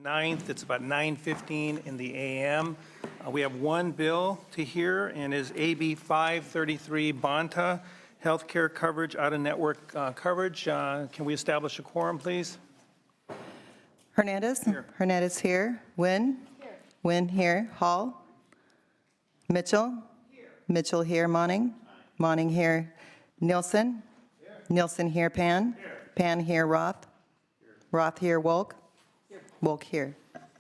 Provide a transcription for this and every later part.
9th. It's about 9:15 in the a.m. We have one bill to hear, and is AB 533, Bonta, healthcare coverage, out-of-network coverage. Can we establish a quorum, please? Hernandez? Here. Hernandez here. Nguyen? Here. Nguyen here. Hall? Mitchell? Here. Mitchell here. Monning? Monning here. Nielsen? Here. Nielsen here. Pan? Here. Pan here. Roth? Here. Roth here. Wolk? Here. Wolk here.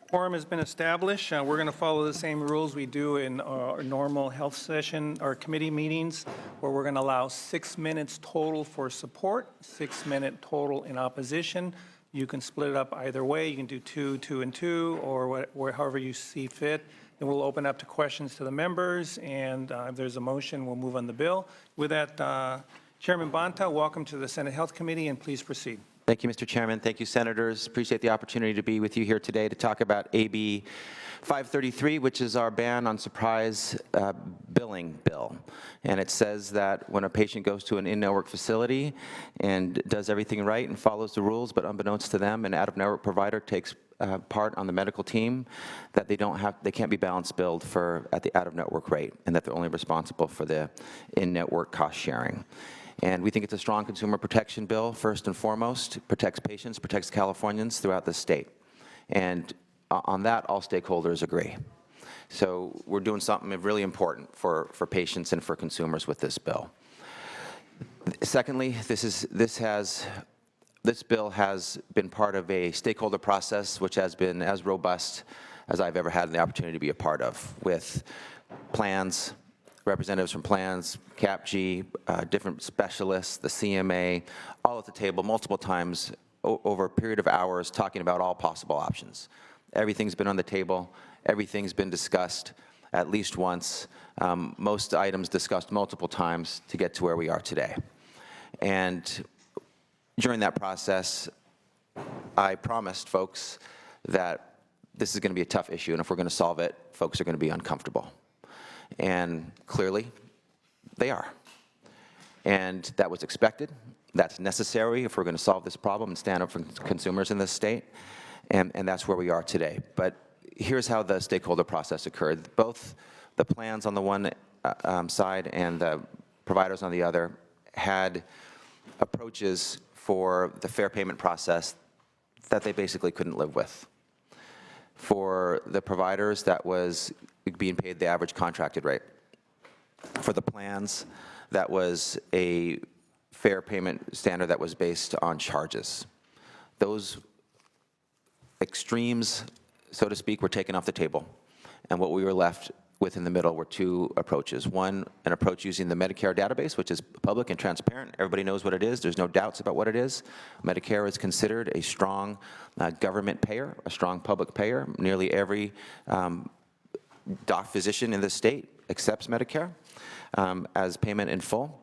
Quorum has been established. We're going to follow the same rules we do in our normal health session or committee meetings, where we're going to allow 6 minutes total for support, 6 minute total in opposition. You can split it up either way. You can do 2, 2, and 2, or however you see fit. Then we'll open up to questions to the members, and if there's a motion, we'll move on the bill. With that, Chairman Bonta, welcome to the Senate Health Committee, and please proceed. Thank you, Mr. Chairman. Thank you, Senators. Appreciate the opportunity to be with you here today to talk about AB 533, which is our ban on surprise billing bill. And it says that when a patient goes to an in-network facility and does everything right and follows the rules, but unbeknownst to them, an out-of-network provider takes part on the medical team, that they can't be balance billed at the out-of-network rate, and that they're only responsible for the in-network cost sharing. And we think it's a strong consumer protection bill, first and foremost. It protects patients, protects Californians throughout the state. And on that, all stakeholders agree. So we're doing something really important for patients and for consumers with this bill. Secondly, this bill has been part of a stakeholder process which has been as robust as I've ever had the opportunity to be a part of, with plans, representatives from plans, CAPG, different specialists, the CMA, all at the table multiple times over a period of hours, talking about all possible options. Everything's been on the table. Everything's been discussed at least once. Most items discussed multiple times to get to where we are today. And during that process, I promised folks that this is going to be a tough issue, and if we're going to solve it, folks are going to be uncomfortable. And clearly, they are. And that was expected. That's necessary if we're going to solve this problem and stand up for consumers in this state. And that's where we are today. But here's how the stakeholder process occurred. Both the plans on the one side and the providers on the other had approaches for the fair payment process that they basically couldn't live with. For the providers, that was being paid the average contracted rate. For the plans, that was a fair payment standard that was based on charges. Those extremes, so to speak, were taken off the table. And what we were left with in the middle were two approaches. One, an approach using the Medicare database, which is public and transparent. Everybody knows what it is. There's no doubts about what it is. Medicare is considered a strong government payer, a strong public payer. Nearly every physician in the state accepts Medicare as payment in full.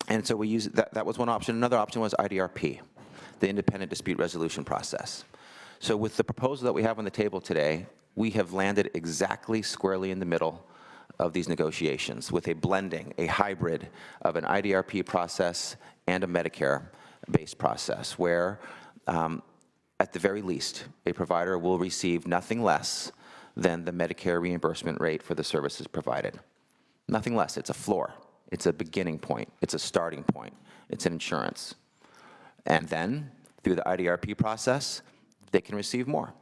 And so we use that was one option. Another option was IDRP, the independent dispute resolution process. So with the proposal that we have on the table today, we have landed exactly squarely in the middle of these negotiations with a blending, a hybrid of an IDRP process and a Medicare-based process where, at the very least, a provider will receive nothing less than the Medicare reimbursement rate for the services provided. Nothing less. It's a floor. It's a beginning point. It's a starting point. It's an insurance. And then, through the IDRP process, they can receive more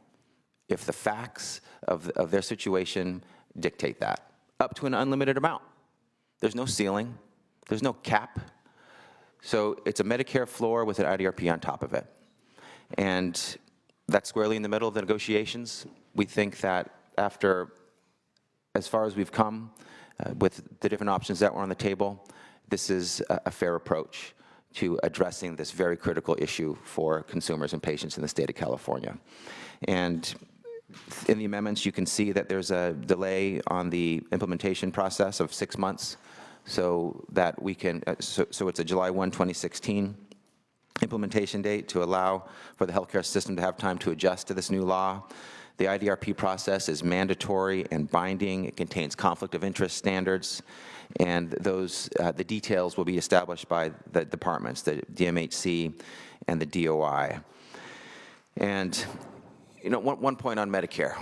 if the facts of their situation dictate that, up to an unlimited amount. There's no ceiling. There's no cap. So it's a Medicare floor with an IDRP on top of it. And that's squarely in the middle of the negotiations. We think that after, as far as we've come with the different options that were on the table, this is a fair approach to addressing this very critical issue for consumers and patients in the state of California. And in the amendments, you can see that there's a delay on the implementation process of 6 months, so that we can, so it's a July 1, 2016 implementation date to allow for the healthcare system to have time to adjust to this new law. The IDRP process is mandatory and binding. It contains conflict of interest standards, and those, the details will be established by the departments, the DMHC and the DOI. And One point on Medicare.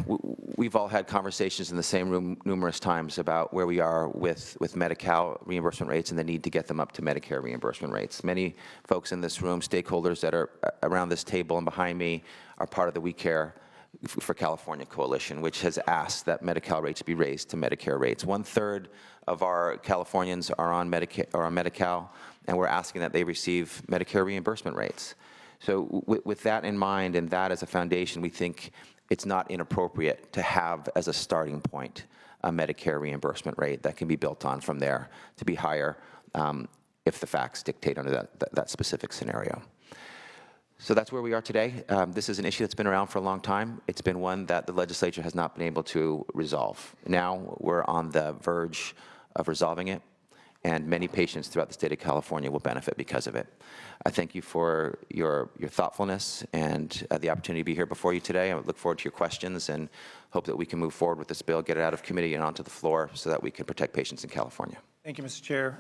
We've all had conversations in the same room numerous times about where we are with Medi-Cal reimbursement rates and the need to get them up to Medicare reimbursement rates. Many folks in this room, stakeholders that are around this table and behind me, are part of the We Care for California Coalition, which has asked that Medi-Cal rates be raised to Medicare rates. 1/3 of our Californians are on Medi-Cal, and we're asking that they receive Medicare reimbursement rates. So with that in mind and that as a foundation, we think it's not inappropriate to have as a starting point a Medicare reimbursement rate that can be built on from there to be higher if the facts dictate under that specific scenario. So that's where we are today. This is an issue that's been around for a long time. It's been one that the legislature has not been able to resolve. Now we're on the verge of resolving it, and many patients throughout the state of California will benefit because of it. I thank you for your thoughtfulness and the opportunity to be here before you today. I look forward to your questions and hope that we can move forward with this bill, get it out of committee and onto the floor so that we can protect patients in California. Thank you, Mr. Chair.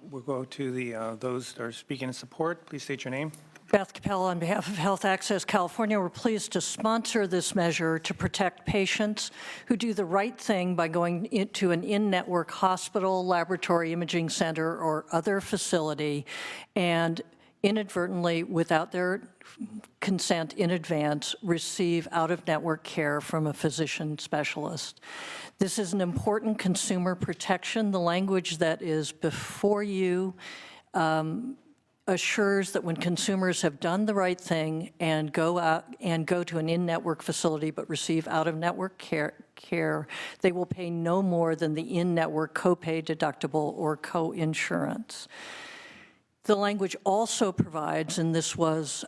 We'll go to those that are speaking in support. Please state your name. Beth Capella on behalf of Health Access California. We're pleased to sponsor this measure to protect patients who do the right thing by going into an in-network hospital, laboratory, imaging center, or other facility and inadvertently, without their consent in advance, receive out-of-network care from a physician specialist. This is an important consumer protection. The language that is before you assures that when consumers have done the right thing and go to an in-network facility but receive out-of-network care, they will pay no more than the in-network copay, deductible, or co-insurance. The language also provides, and this was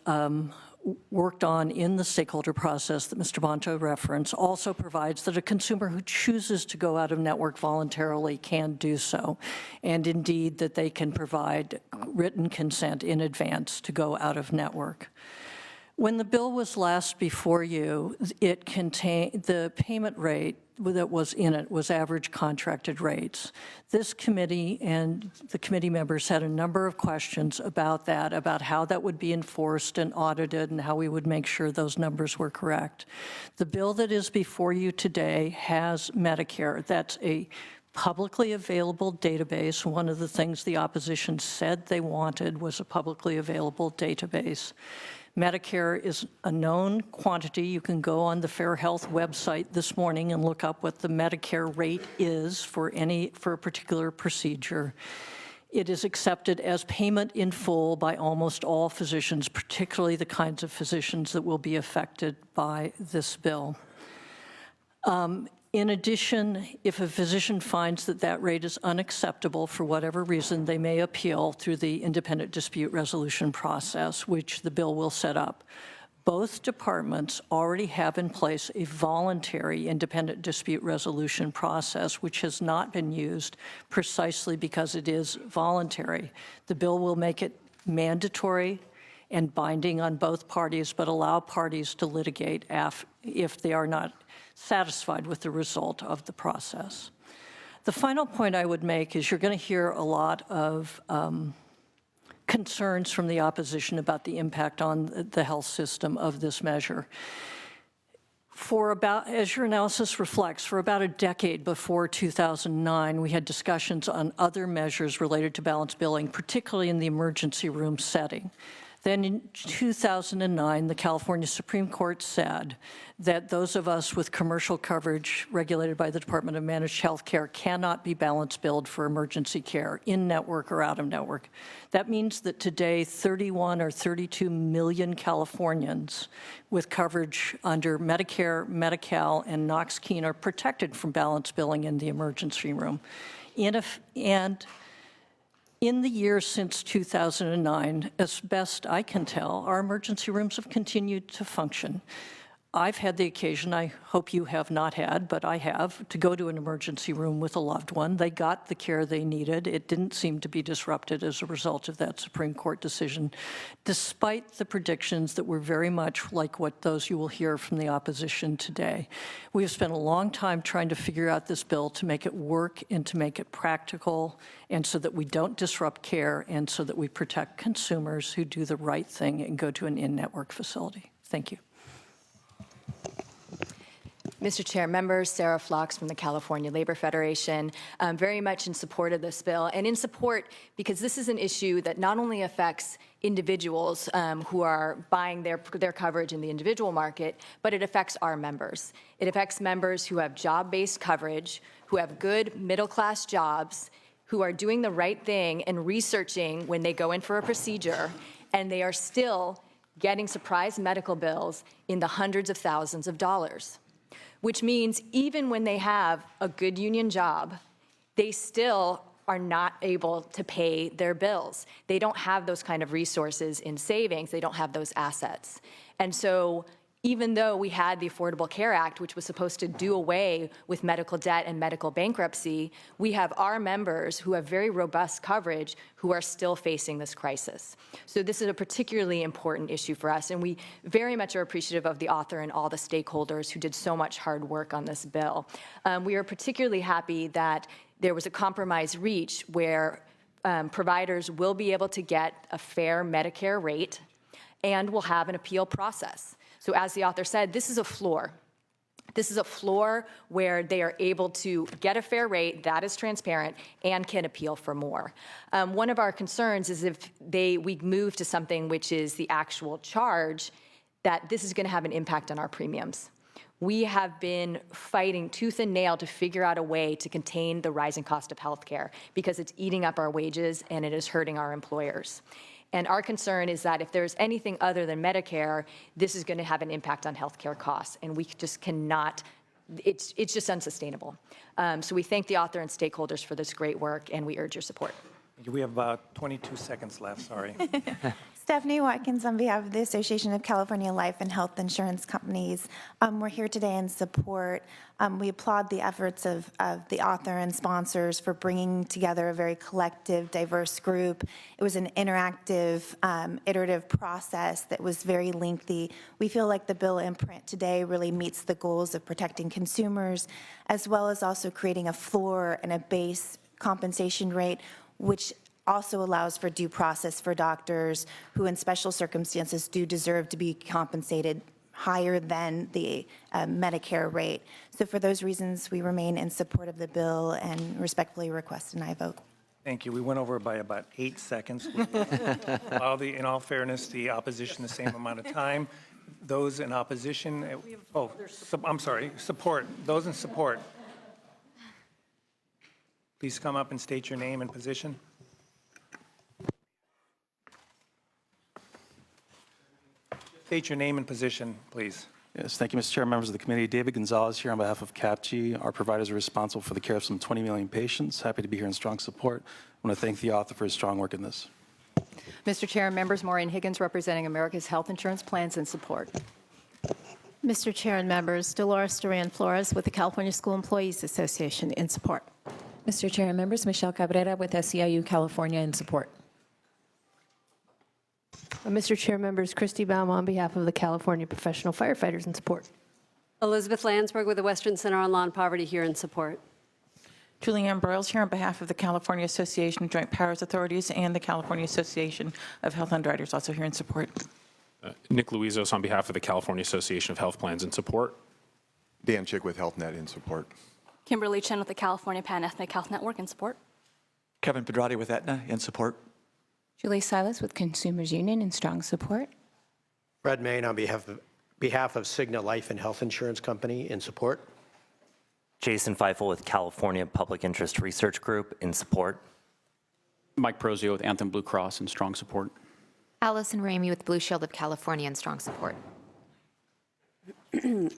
worked on in the stakeholder process that Mr. Bonto referenced, also provides that a consumer who chooses to go out of network voluntarily can do so, and indeed that they can provide written consent in advance to go out of network. When the bill was last before you, it contained the payment rate that was in it was average contracted rates. This committee and the committee members had a number of questions about that, about how that would be enforced and audited and how we would make sure those numbers were correct. The bill that is before you today has Medicare. That's a publicly available database. One of the things the opposition said they wanted was a publicly available database. Medicare is a known quantity. You can go on the Fair Health website this morning and look up what the Medicare rate is for a particular procedure. It is accepted as payment in full by almost all physicians, particularly the kinds of physicians that will be affected by this bill. In addition, if a physician finds that that rate is unacceptable for whatever reason, they may appeal through the independent dispute resolution process, which the bill will set up. Both departments already have in place a voluntary independent dispute resolution process, which has not been used precisely because it is voluntary. The bill will make it mandatory and binding on both parties, but allow parties to litigate if they are not satisfied with the result of the process. The final point I would make is you're going to hear a lot of concerns from the opposition about the impact on the health system of this measure. As your analysis reflects, for about a decade before 2009, we had discussions on other measures related to balanced billing, particularly in the emergency room setting. Then in 2009, the California Supreme Court said that those of us with commercial coverage regulated by the Department of Managed Health Care cannot be balance billed for emergency care, in-network or out-of-network. That means that today, 31 or 32 million Californians with coverage under Medicare, Medi-Cal, and Knox-Keene are protected from balance billing in the emergency room. In the years since 2009, as best I can tell, our emergency rooms have continued to function. I've had the occasion, I hope you have not had, but I have, to go to an emergency room with a loved one. They got the care they needed. It didn't seem to be disrupted as a result of that Supreme Court decision, despite the predictions that were very much like what those you will hear from the opposition today. We have spent a long time trying to figure out this bill to make it work and to make it practical, and so that we don't disrupt care, and so that we protect consumers who do the right thing and go to an in-network facility. Thank you. Mr. Chair, members, Sarah Phlox from the California Labor Federation, very much in support of this bill, and in support because this is an issue that not only affects individuals who are buying their coverage in the individual market, but it affects our members. It affects members who have job-based coverage, who have good middle-class jobs, who are doing the right thing and researching when they go in for a procedure, and they are still getting surprise medical bills in the hundreds of thousands of dollars, which means even when they have a good union job, they still are not able to pay their bills. They don't have those kind of resources in savings. They don't have those assets. And so even though we had the Affordable Care Act, which was supposed to do away with medical debt and medical bankruptcy, we have our members who have very robust coverage who are still facing this crisis. So this is a particularly important issue for us, and we very much are appreciative of the author and all the stakeholders who did so much hard work on this bill. We are particularly happy that there was a compromise reached where providers will be able to get a fair Medicare rate and will have an appeal process. So as the author said, this is a floor. This is a floor where they are able to get a fair rate that is transparent and can appeal for more. One of our concerns is if we move to something which is the actual charge, that this is going to have an impact on our premiums. We have been fighting tooth and nail to figure out a way to contain the rising cost of healthcare because it's eating up our wages and it is hurting our employers. And our concern is that if there's anything other than Medicare, this is going to have an impact on healthcare costs, and we just cannot, it's just unsustainable. So we thank the author and stakeholders for this great work, and we urge your support. We have about 22 seconds left, sorry. Stephanie Watkins on behalf of the Association of California Life and Health Insurance Companies. We're here today in support. We applaud the efforts of the author and sponsors for bringing together a very collective, diverse group. It was an interactive, iterative process that was very lengthy. We feel like the bill in print today really meets the goals of protecting consumers, as well as also creating a floor and a base compensation rate, which also allows for due process for doctors who in special circumstances do deserve to be compensated higher than the Medicare rate. So for those reasons, we remain in support of the bill and respectfully request an aye vote. Thank you. We went over by about 8 seconds. Allow in all fairness, the opposition the same amount of time. Those in opposition, I'm sorry, support. Those in support. Please come up and state your name and position. State your name and position, please. Yes, thank you, Mr. Chair, members of the committee. David Gonzalez here on behalf of CAPG. Our providers are responsible for the care of some 20 million patients. Happy to be here in strong support. I want to thank the author for his strong work in this. Mr. Chair and members, Maureen Higgins representing America's Health Insurance Plans in support. Mr. Chair and members, Dolores Duran Flores with the California School Employees Association in support. Mr. Chair and members, Michelle Cabrera with SEIU California in support. Mr. Chair, members, Christy Baum on behalf of the California Professional Firefighters in support. Elizabeth Landsberg with the Western Center on Law and Poverty here in support. Julianne Broyles here on behalf of the California Association of Joint Powers Authorities and the California Association of Health Underwriters, also here in support. Nick Luizos on behalf of the California Association of Health Plans in support. Dan Chick with HealthNet in support. Kimberly Chen with the California Pan-Ethnic Health Network in support. Kevin Pedrati with Aetna in support. Julie Silas with Consumers Union in strong support. Fred Main on behalf of Cigna Life and Health Insurance Company in support. Jason Feifel with California Public Interest Research Group in support. Mike Prozio with Anthem Blue Cross in strong support. Allison Ramey with Blue Shield of California in strong support.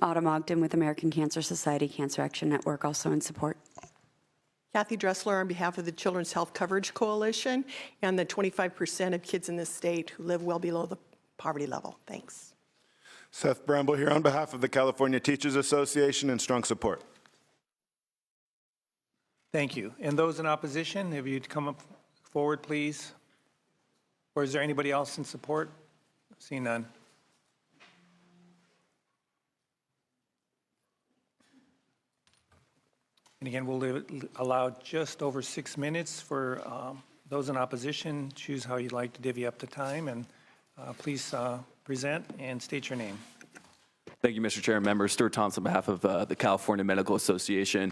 Autumn Ogden with American Cancer Society Cancer Action Network also in support. Kathy Dressler on behalf of the Children's Health Coverage Coalition and the 25% of kids in this state who live well below the poverty level. Thanks. Seth Bramble here on behalf of the California Teachers Association in strong support. Thank you. And those in opposition, if you'd come up forward, please. Or is there anybody else in support? See none. And again, we'll allow just over 6 minutes for those in opposition. Choose how you'd like to divvy up the time, and please present and state your name. Thank you, Mr. Chair and members. Stuart Thompson on behalf of the California Medical Association.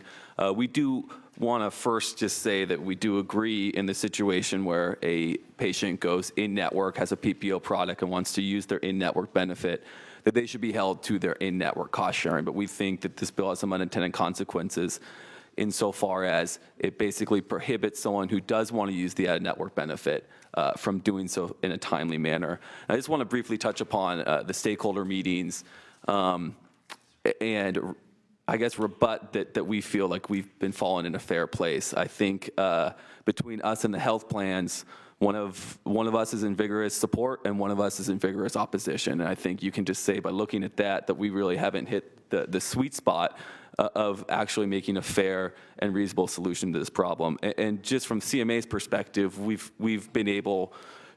We do want to first just say that we do agree in the situation where a patient goes in-network, has a PPO product, and wants to use their in-network benefit, that they should be held to their in-network cost sharing. But we think that this bill has some unintended consequences insofar as it basically prohibits someone who does want to use the out-of-network benefit from doing so in a timely manner. I just want to briefly touch upon the stakeholder meetings and I guess rebut that we feel like we've been falling in a fair place. I think between us and the health plans, one of us is in vigorous support and one of us is in vigorous opposition. And I think you can just say by looking at that we really haven't hit the sweet spot of actually making a fair and reasonable solution to this problem. And just from CMA's perspective, we've been able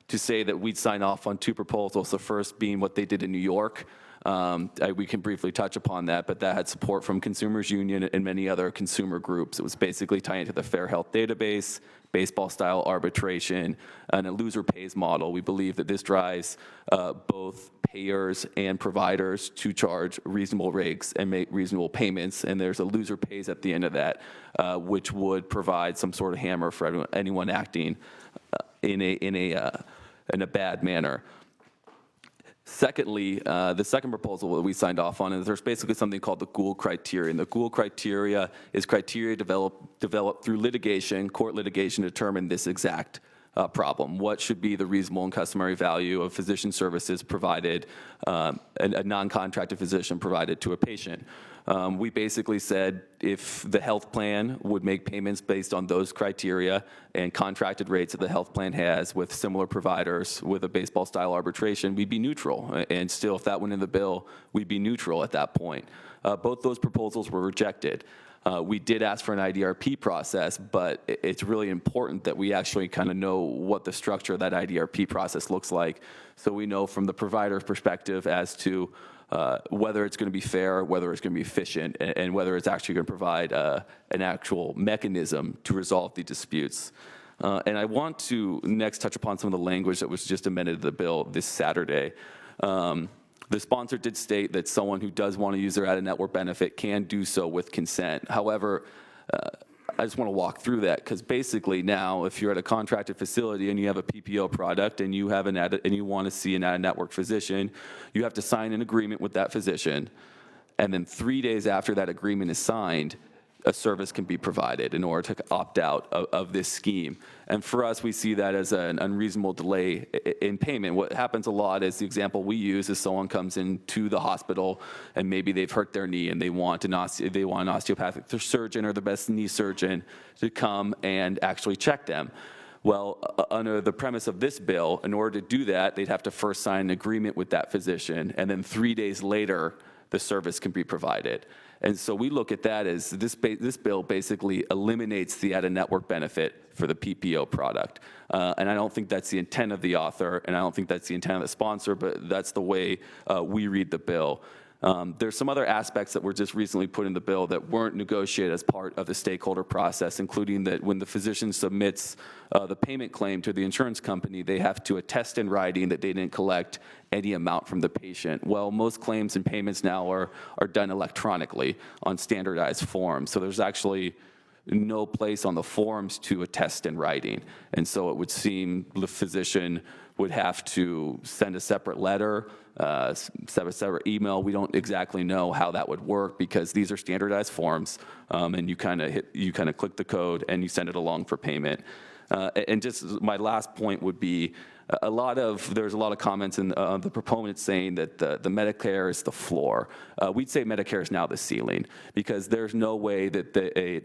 to say that we'd sign off on 2 proposals, the first being what they did in New York. We can briefly touch upon that, but that had support from Consumers Union and many other consumer groups. It was basically tying into the Fair Health Database, baseball-style arbitration, and a loser pays model. We believe that this drives both payers and providers to charge reasonable rates and make reasonable payments, and there's a loser pays at the end of that, which would provide some sort of hammer for anyone acting in a bad manner. Secondly, the second proposal that we signed off on is there's basically something called the Gould criteria. And the Gould criteria is criteria developed through litigation, court litigation, to determine this exact problem. What should be the reasonable and customary value of physician services provided, a non-contracted physician provided to a patient? We basically said if the health plan would make payments based on those criteria and contracted rates that the health plan has with similar providers with a baseball-style arbitration, we'd be neutral. And still, if that went in the bill, we'd be neutral at that point. Both those proposals were rejected. We did ask for an IDRP process, but it's really important that we actually kind of know what the structure of that IDRP process looks like, so we know from the provider's perspective as to whether it's going to be fair, whether it's going to be efficient, and whether it's actually going to provide an actual mechanism to resolve the disputes. And I want to next touch upon some of the language that was just amended to the bill this Saturday. The sponsor did state that someone who does want to use their out-of-network benefit can do so with consent. However, I just want to walk through that because basically now, if you're at a contracted facility and you have a PPO product and you have and you want to see an out-of-network physician, you have to sign an agreement with that physician, and then 3 days after that agreement is signed, a service can be provided in order to opt out of this scheme. And for us, we see that as an unreasonable delay in payment. What happens a lot is the example we use is someone comes into the hospital and maybe they've hurt their knee and they want an osteopathic surgeon or the best knee surgeon to come and actually check them. Well, under the premise of this bill, in order to do that, they'd have to first sign an agreement with that physician, and then 3 days later, the service can be provided. And so we look at that as this bill basically eliminates the out-of-network benefit for the PPO product. And I don't think that's the intent of the author, and I don't think that's the intent of the sponsor, but that's the way we read the bill. There's some other aspects that were just recently put in the bill that weren't negotiated as part of the stakeholder process, including that when the physician submits the payment claim to the insurance company, they have to attest in writing that they didn't collect any amount from the patient. Well, most claims and payments now are done electronically on standardized forms. So there's actually no place on the forms to attest in writing. And so it would seem the physician would have to send a separate letter, separate email. We don't exactly know how that would work because these are standardized forms, and you kind of click the code and you send it along for payment. And just my last point would be there's a lot of comments in the proponents saying that the Medicare is the floor. We'd say Medicare is now the ceiling because there's no way that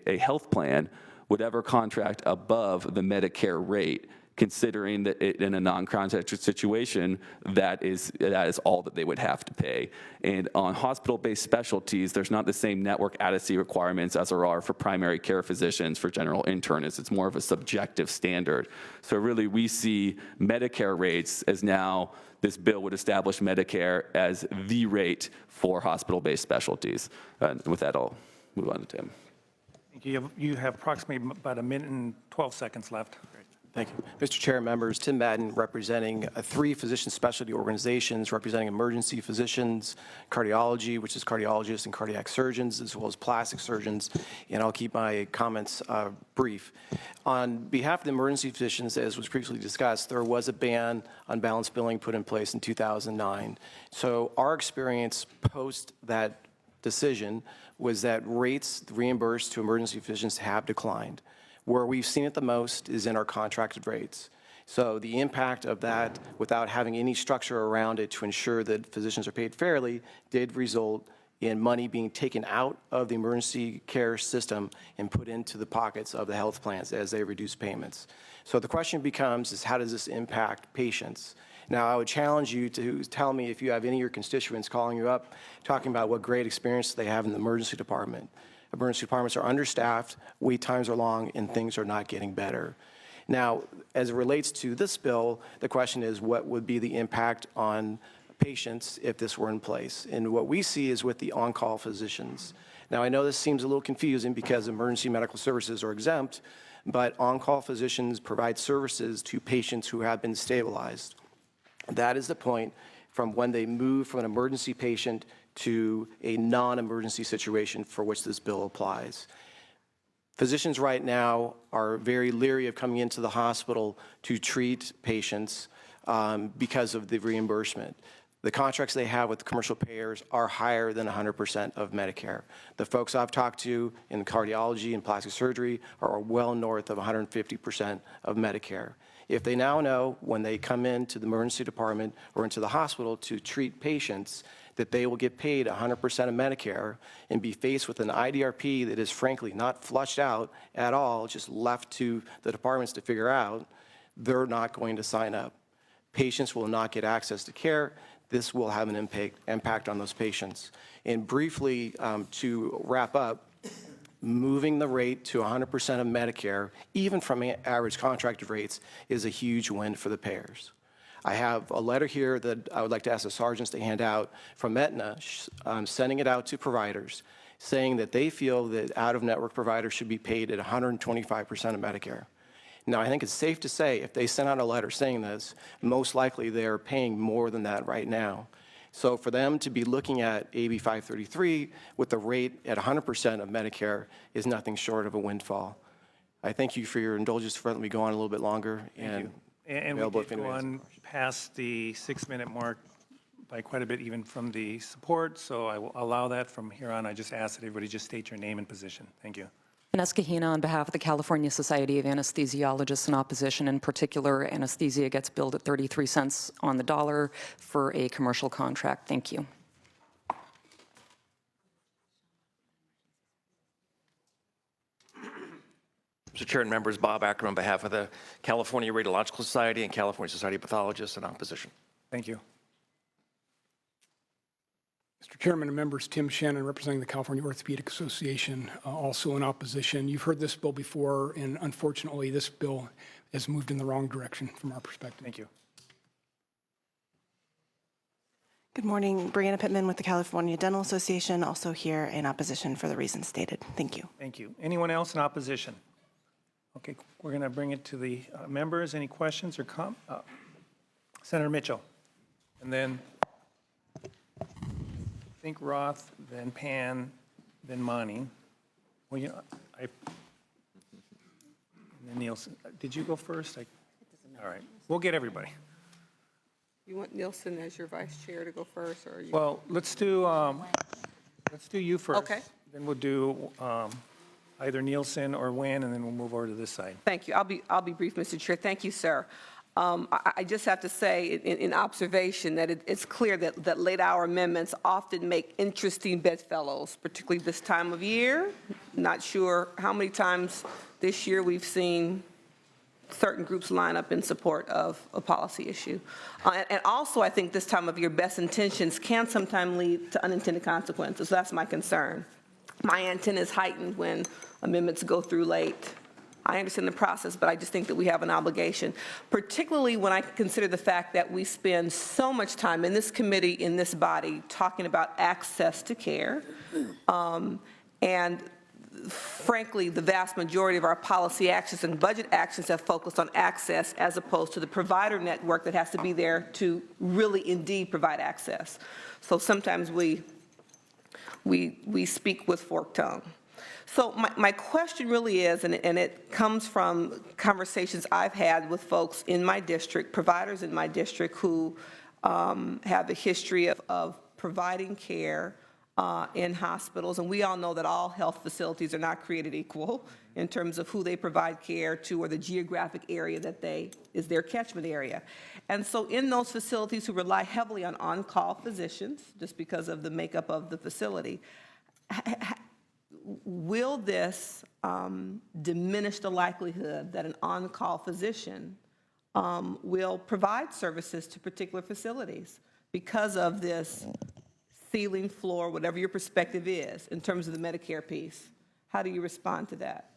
a health plan would ever contract above the Medicare rate, considering that in a non-contracted situation, that is all that they would have to pay. And on hospital-based specialties, there's not the same network adequacy requirements as there are for primary care physicians, for general internists. It's more of a subjective standard. So really, we see Medicare rates as now this bill would establish Medicare as the rate for hospital-based specialties. And with that, I'll move on to Tim. You have approximately about 1 minute and 12 seconds left. Thank you. Mr. Chair, members, Tim Madden representing 3 physician specialty organizations representing emergency physicians, cardiology, which is cardiologists and cardiac surgeons, as well as plastic surgeons, and I'll keep my comments brief. On behalf of the emergency physicians, as was previously discussed, there was a ban on balance billing put in place in 2009. So our experience post that decision was that rates reimbursed to emergency physicians have declined. Where we've seen it the most is in our contracted rates. So the impact of that, without having any structure around it to ensure that physicians are paid fairly, did result in money being taken out of the emergency care system and put into the pockets of the health plans as they reduce payments. So the question becomes is how does this impact patients? Now, I would challenge you to tell me if you have any of your constituents calling you up, talking about what great experience they have in the emergency department. Emergency departments are understaffed, wait times are long, and things are not getting better. Now, as it relates to this bill, the question is what would be the impact on patients if this were in place? And what we see is with the on-call physicians. Now, I know this seems a little confusing because emergency medical services are exempt, but on-call physicians provide services to patients who have been stabilized. That is the point from when they move from an emergency patient to a non-emergency situation for which this bill applies. Physicians right now are very leery of coming into the hospital to treat patients because of the reimbursement. The contracts they have with commercial payers are higher than 100% of Medicare. The folks I've talked to in cardiology and plastic surgery are well north of 150% of Medicare. If they now know when they come into the emergency department or into the hospital to treat patients that they will get paid 100% of Medicare and be faced with an IDRP that is frankly not flushed out at all, just left to the departments to figure out, they're not going to sign up. Patients will not get access to care. This will have an impact on those patients. And briefly, to wrap up, moving the rate to 100% of Medicare, even from average contracted rates, is a huge win for the payers. I have a letter here that I would like to ask the sergeants to hand out from Aetna, sending it out to providers, saying that they feel that out-of-network providers should be paid at 125% of Medicare. Now, I think it's safe to say if they sent out a letter saying this, most likely they're paying more than that right now. So for them to be looking at AB 533 with the rate at 100% of Medicare is nothing short of a windfall. I thank you for your indulgence for letting me go on a little bit longer. And we did go on past the 6-minute mark by quite a bit, even from the support, so I will allow that from here on. I just ask that everybody just state your name and position. Thank you. Vanessa Hina on behalf of the California Society of Anesthesiologists in Opposition. In particular, anesthesia gets billed at 33 cents on the dollar for a commercial contract. Thank you. Mr. Chair and members, Bob Ackerman on behalf of the California Radiological Society and California Society of Pathologists in Opposition. Thank you. Mr. Chairman and members, Tim Shannon representing the California Orthopedic Association, also in opposition. You've heard this bill before, and unfortunately, this bill has moved in the wrong direction from our perspective. Thank you. Good morning, Brianna Pittman with the California Dental Association, also here in opposition for the reasons stated. Thank you. Thank you. Anyone else in opposition? Okay, we're going to bring it to the members. Any questions or comments? Senator Mitchell, and then I think Roth, then Pan, then Monty. Well, you know, and then Nielsen. Did you go first? All right, we'll get everybody. You want Nielsen as your vice chair to go first, or you? Well, let's do you first. Okay. Then we'll do either Nielsen or Nguyen, and then we'll move over to this side. Thank you. I'll be brief, Mr. Chair. Thank you, sir. I just have to say in observation that it's clear that late-hour amendments often make interesting bedfellows, particularly this time of year. Not sure how many times this year we've seen certain groups line up in support of a policy issue. And also, I think this time of year, best intentions can sometimes lead to unintended consequences. So that's my concern. My antenna is heightened when amendments go through late. I understand the process, but I just think that we have an obligation, particularly when I consider the fact that we spend so much time in this committee, in this body, talking about access to care. And frankly, the vast majority of our policy actions and budget actions have focused on access as opposed to the provider network that has to be there to really indeed provide access. So sometimes we speak with forked tongue. So my question really is, and it comes from conversations I've had with folks in my district, providers in my district who have a history of providing care in hospitals, and we all know that all health facilities are not created equal in terms of who they provide care to or the geographic area that is their catchment area. And so in those facilities who rely heavily on on-call physicians, just because of the makeup of the facility, will this diminish the likelihood that an on-call physician will provide services to particular facilities because of this ceiling, floor, whatever your perspective is in terms of the Medicare piece? How do you respond to that?